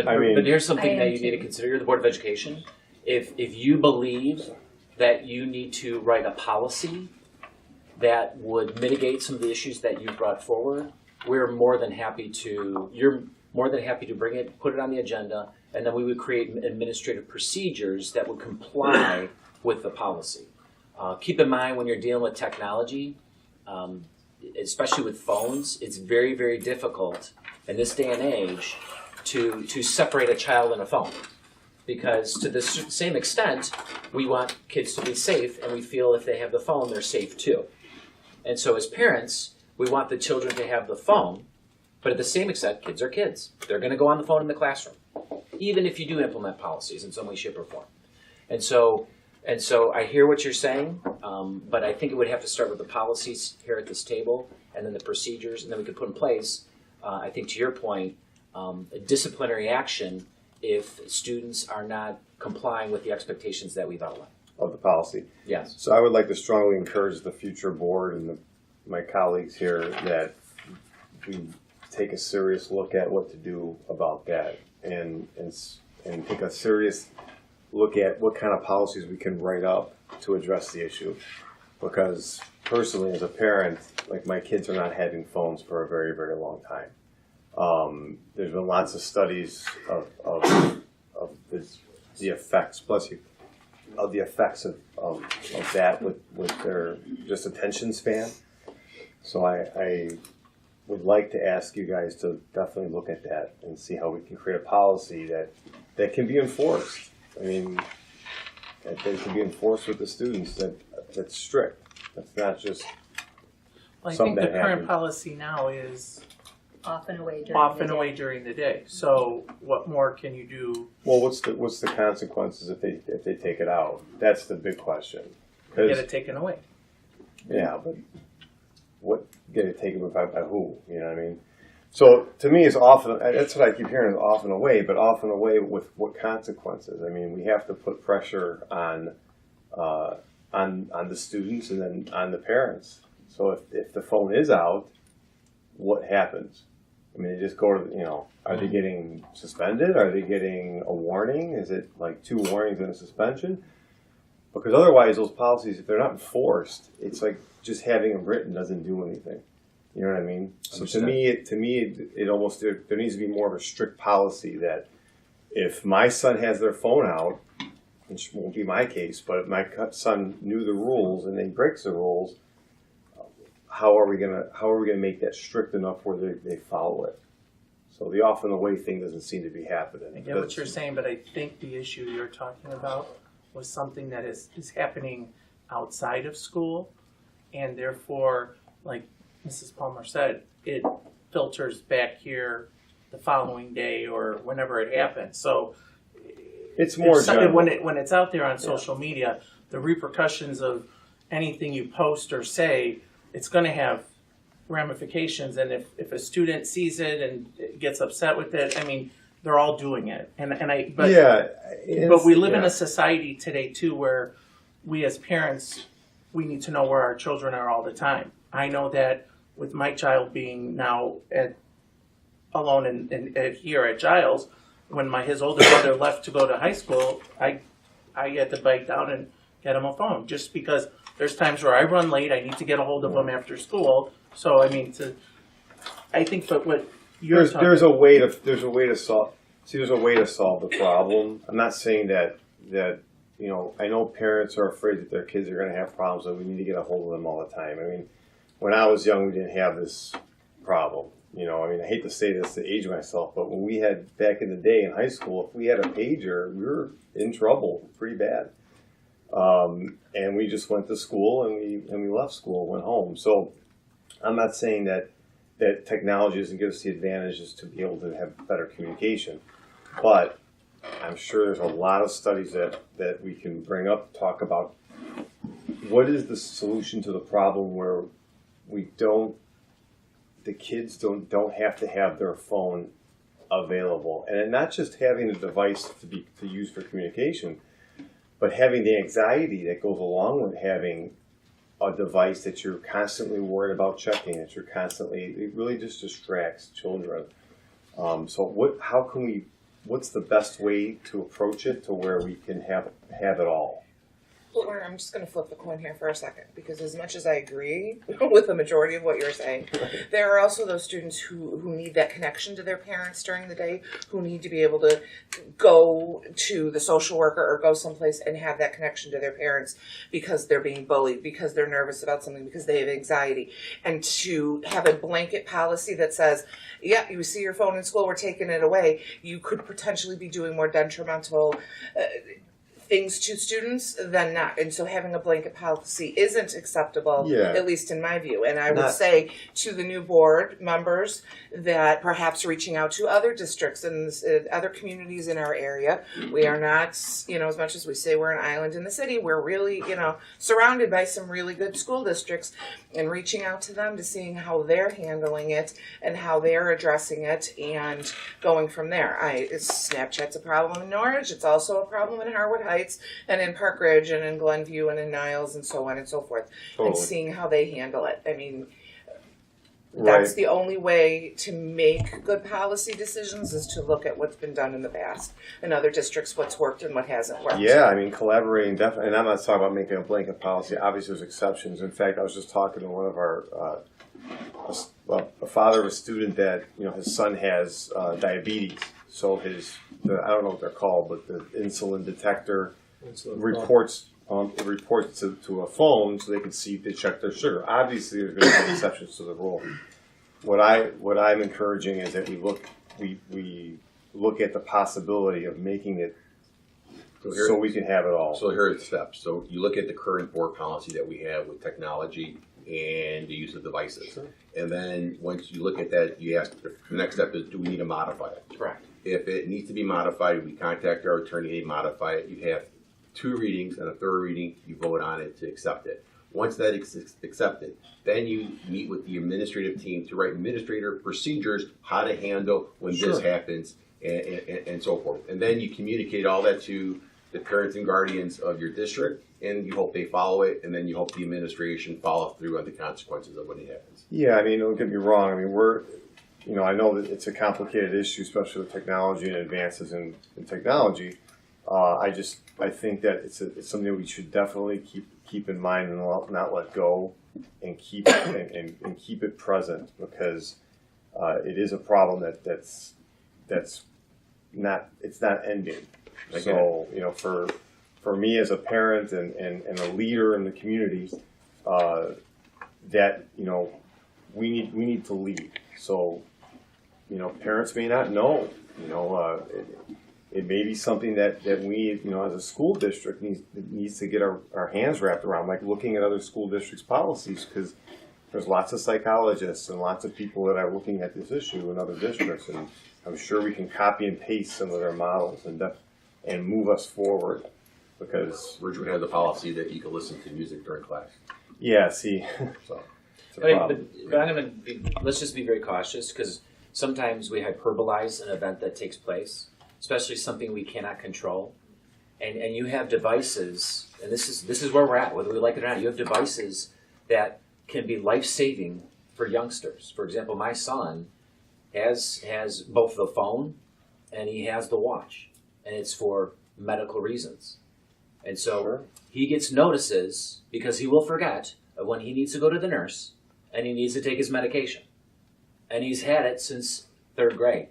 But here's something that you need to consider. You're the Board of Education. If you believe that you need to write a policy that would mitigate some of the issues that you brought forward, you're more than happy to bring it, put it on the agenda, and then we would create administrative procedures that would comply with the policy. Keep in mind when you're dealing with technology, especially with phones, it's very, very difficult in this day and age to separate a child and a phone. Because to the same extent, we want kids to be safe, and we feel if they have the phone, they're safe too. And so as parents, we want the children to have the phone, but at the same extent, kids are kids. They're going to go on the phone in the classroom, even if you do implement policies in some way, shape, or form. And so I hear what you're saying, but I think it would have to start with the policies here at this table, and then the procedures, and then we could put in place, I think to your point, a disciplinary action if students are not complying with the expectations that we've outlined. Of the policy. Yes. So I would like to strongly encourage the future board and my colleagues here that we take a serious look at what to do about that and take a serious look at what kind of policies we can write up to address the issue. Because personally, as a parent, like my kids are not having phones for a very, very long time. There's been lots of studies of the effects, of the effects of that with their just attention span. So I would like to ask you guys to definitely look at that and see how we can create a policy that can be enforced. I mean, that they can be enforced with the students, that's strict. That's not just Well, I something think the that current happens. policy now is Off and away during the day. So what more can you do? Well, what's the consequences if they take it out? That's the big question. Get it taken away. Yeah, but what get it taken by who? You know what I mean? So to me, it's often, that's what I keep hearing, is off and away, but off and away with what consequences? I mean, we have to put pressure on the students and then on the parents. So if the phone is out, what happens? I mean, they just go to, are they getting suspended? Are they getting a warning? Is it like 2 warnings and a suspension? Because otherwise, those policies, if they're not enforced, it's like just having them written doesn't do anything. You know what I mean? So to me, it almost, there needs to be more of a strict policy that if my son has their phone out, which won't be my case, but if my son knew the rules and then breaks the rules, how are we gonna make that strict enough where they follow it? So the off and away thing doesn't seem to be happening. I get what you're saying, but I think the issue you're talking about was something that is happening outside of school, and therefore, like Mrs. Palmer said, it filters back here the following day or whenever it happens. So it's more general. when it's out there on social media, the repercussions of anything you post or say, it's going to have ramifications. And if a student sees it and gets upset with it, I mean, they're all doing it. But we live in a society today too where we as parents, we need to know where our children are all the time. I know that with my child being now alone here at Giles, when his older brother left to go to high school, I had to bike down and get him a phone just because there's times where I run late. I need to get a hold of him after school. So I mean, I think that what you're there's a way to solve the problem. I'm not saying that I know parents are afraid that their kids are going to have problems and we need to get a hold of them all the time. I mean, when I was young, we didn't have this problem. I mean, I hate to say this to age myself, but when we had back in the day in high school, if we had a pager, we were in trouble pretty bad. And we just went to school and we left school, went home. So I'm not saying that technology doesn't give us the advantages to be able to have better communication, but I'm sure there's a lot of studies that we can bring up, talk about what is the solution to the problem where the kids don't have to have their phone available, and not just having a device to use for communication, but having the anxiety that goes along with having a device that you're constantly worried about checking, that you're constantly, it really just distracts children. So how can we what's the best way to approach it to where we can have it all? Well, I'm just going to flip the coin here for a second, because as much as I agree with the majority of what you're saying, there are also those students who need that connection to their parents during the day, who need to be able to go to the social worker or go someplace and have that connection to their parents because they're being bullied, because they're nervous about something, because they have anxiety. And to have a blanket policy that says, yeah, you see your phone in school, we're taking it away, you could potentially be doing more detrimental things to students than not. And so having a blanket policy isn't acceptable, at least in my view. And I would say to the new board members that perhaps reaching out to other districts and other communities in our area. We are not, as much as we say we're an island in the city, we're really, surrounded by some really good school districts, and reaching out to them to seeing how they're handling it and how they're addressing it and going from there. Snapchat's a problem in Norwich. It's also a problem in Harwood Heights and in Park Ridge and in Glenview and in Niles and so on and so forth. And seeing how they handle it. I mean, that's the only way to make good policy decisions, is to look at what's been done in the past in other districts, what's worked and what hasn't worked. Yeah, I mean, collaborating definitely, and I'm not talking about making a blanket policy. Obviously, there's exceptions. In fact, I was just talking to one of our, a father of a student that, his son has diabetes. So I don't know what they're called, but the insulin detector reports to a phone so they can see if they check their sugar. Obviously, there's going to be exceptions to the rule. What I'm encouraging is that we look at the possibility of making it so we can have it all. So here are the steps. So you look at the current board policy that we have with technology and the use of devices. Sure. And then once you look at that, you ask, the next step is, do we need to modify it? Correct. If it needs to be modified, we contact our attorney, they modify it. You have 2 readings, and a 3rd reading, you vote on it to accept it. Once that is accepted, then you meet with the administrative team to write administrator procedures, how to handle when this happens, and so forth. And then you communicate all that to the parents and guardians of your district, and you hope they follow it, and then you hope the administration follow through on the consequences of when it happens. Yeah, I mean, don't get me wrong. I mean, I know that it's a complicated issue, especially with technology and advances in technology. I think that it's something that we should definitely keep in mind and not let go, and keep and keep it present, because it is a problem that's not ending. So for me as a parent and a leader in the community, that we need to lead. So parents may not know. It may be something that we, as a school district, needs to get our hands wrapped around, like looking at other school districts' policies, because there's lots of psychologists and lots of people that are looking at this issue in other districts, and I'm sure we can copy and paste some of their models and move us forward. Because Ridgewood has a policy that you can listen to music during class. Yeah, see, So it's a problem. But I'm going to let's just be very cautious, because sometimes we hyperbolize an event that takes place, especially something we cannot control. And you have devices, and this is where we're at, whether we like it or not. You have devices that can be life-saving for youngsters. For example, my son has both the phone and he has the watch, and it's for medical reasons. And so he gets notices, because he will forget of when he needs to go to the nurse and he needs to take his medication. And he's had it since 3rd grade.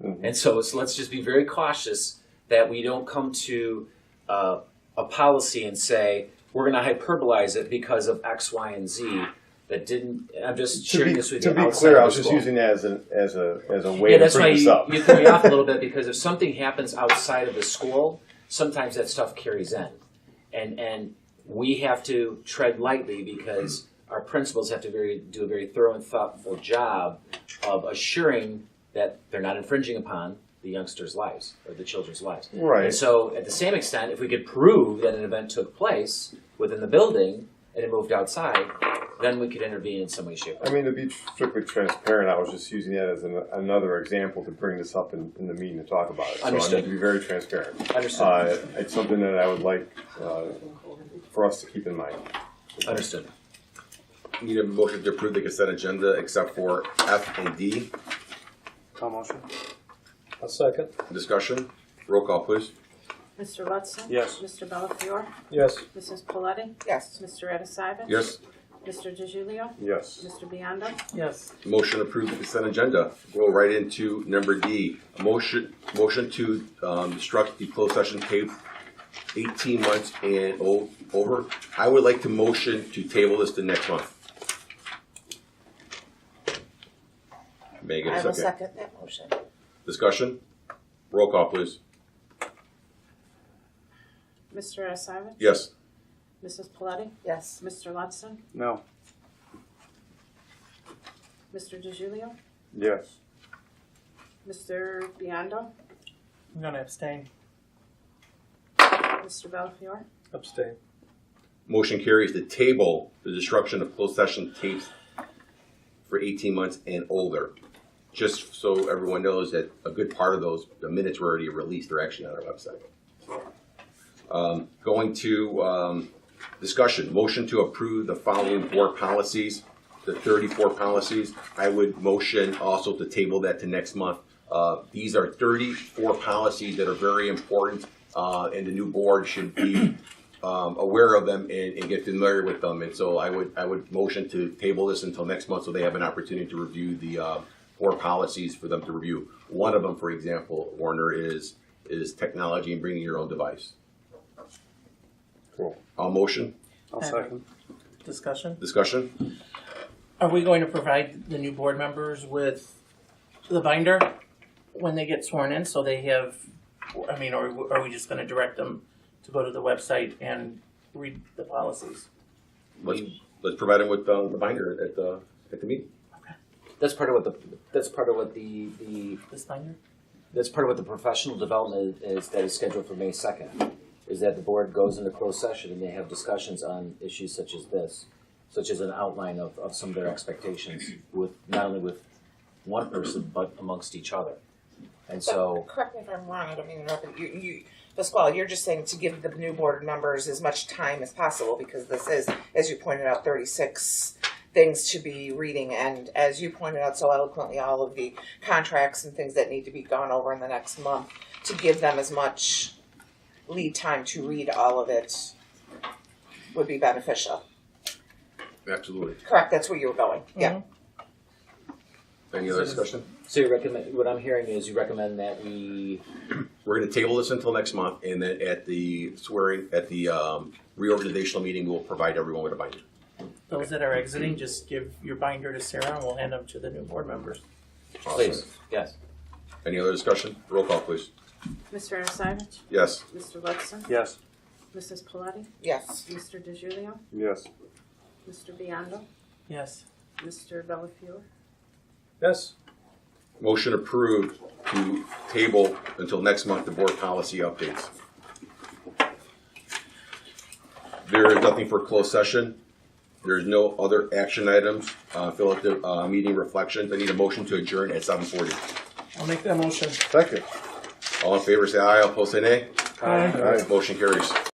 Mm-hmm. And so let's just be very cautious that we don't come to a policy and say, we're going to hyperbolize it because of X, Y, and Z. That didn't. I'm just sharing this with you. To be clear, I was just using that as a way to that's bring why this up. you threw me off a little bit, because if something happens outside of the school, sometimes that stuff carries in, and we have to tread lightly, because our principals have to do a very thorough and thoughtful job of assuring that they're not infringing upon the youngsters' lives or the children's lives. Right. And so, at the same extent, if we could prove that an event took place within the building and it moved outside, then we could intervene in some way, shape, or I mean, to be strictly transparent, I was just using that as another example to bring this up in the meeting to talk about it. So Understood. I need to be very transparent. Understood. It's something that I would like for us to keep in mind. Understood. need a motion to approve the consent agenda except for F and D. Call motion. A second. Discussion? Roll call, please. Mr. Ludson? Yes. Mr. Bellafiore? Yes. Mrs. Paletti? Yes. Mr. Edisavich? Yes. Mr. DeGiulio? Yes. Mr. Biondo? Yes. Motion approved the consent agenda. Go right into number D. A motion to instruct the closed session tape 18 months and over. I would like to motion to table this to next month. May I get I a will second? second that motion. Discussion? Roll call, please. Mr. Edisavich? Yes. Mrs. Paletti? Yes. Mr. Ludson? No. Mr. DeGiulio? Yes. Mr. Biondo? I'm gonna abstain. Mr. Bellafiore? Abstain. Motion carries to table the destruction of closed session tapes for 18 months and older. Just so everyone knows that a good part of those, the minutes were already released, they're actually on our website. Going to discussion, motion to approve the following board policies, the 34 policies. I would motion also to table that to next month. These are 34 policies that are very important, and the new board should be aware of them and get familiar with them. And so I would motion to table this until next month so they have an opportunity to review the board policies for them to review. One of them, for example, Warner, is technology and bringing your own device. Cool. I'll motion. I'll second. Discussion? Discussion? Are we going to provide the new board members with the binder when they get sworn in, so they have, I mean, or are we just gonna direct them to go to the website and read the policies? Let's provide them with the binder at the meeting. That's part of what the This binder? that's part of what the professional development is that is scheduled for May 2nd. Is that the board goes into closed session and they have discussions on issues such as this, such as an outline of some of their expectations with not only with one person but amongst each other. And so, But correct me if I'm wrong, I don't mean to interrupt, you, Pasquale, you're just saying to give the new board members as much time as possible because this is, as you pointed out, 36 things to be reading, and as you pointed out so eloquently, all of the contracts and things that need to be gone over in the next month, to give them as much lead time to read all of it would be beneficial. Absolutely. Correct, that's where you were going, yeah. Any other discussion? so you recommend, what I'm hearing is you recommend that we, We're going to table this until next month, and then at the reorganizational meeting, we'll provide everyone with a binder. Those that are exiting, just give your binder to Sarah and we'll hand them to the new board members. please, yes. Any other discussion? Roll call, please. Mr. Edisavich? Yes. Mr. Ludson? Yes. Mrs. Paletti? Yes. Mr. DeGiulio? Yes. Mr. Biondo? Yes. Mr. Bellafiore? Yes. Motion approved to table until next month the board policy updates. There is nothing for closed session. There's no other action items. Fill out the meeting reflections. I need a motion to adjourn at 7:40. I'll make that motion. Second. All in favor say aye. All opposed say nay. Aye. Aye. Motion carries.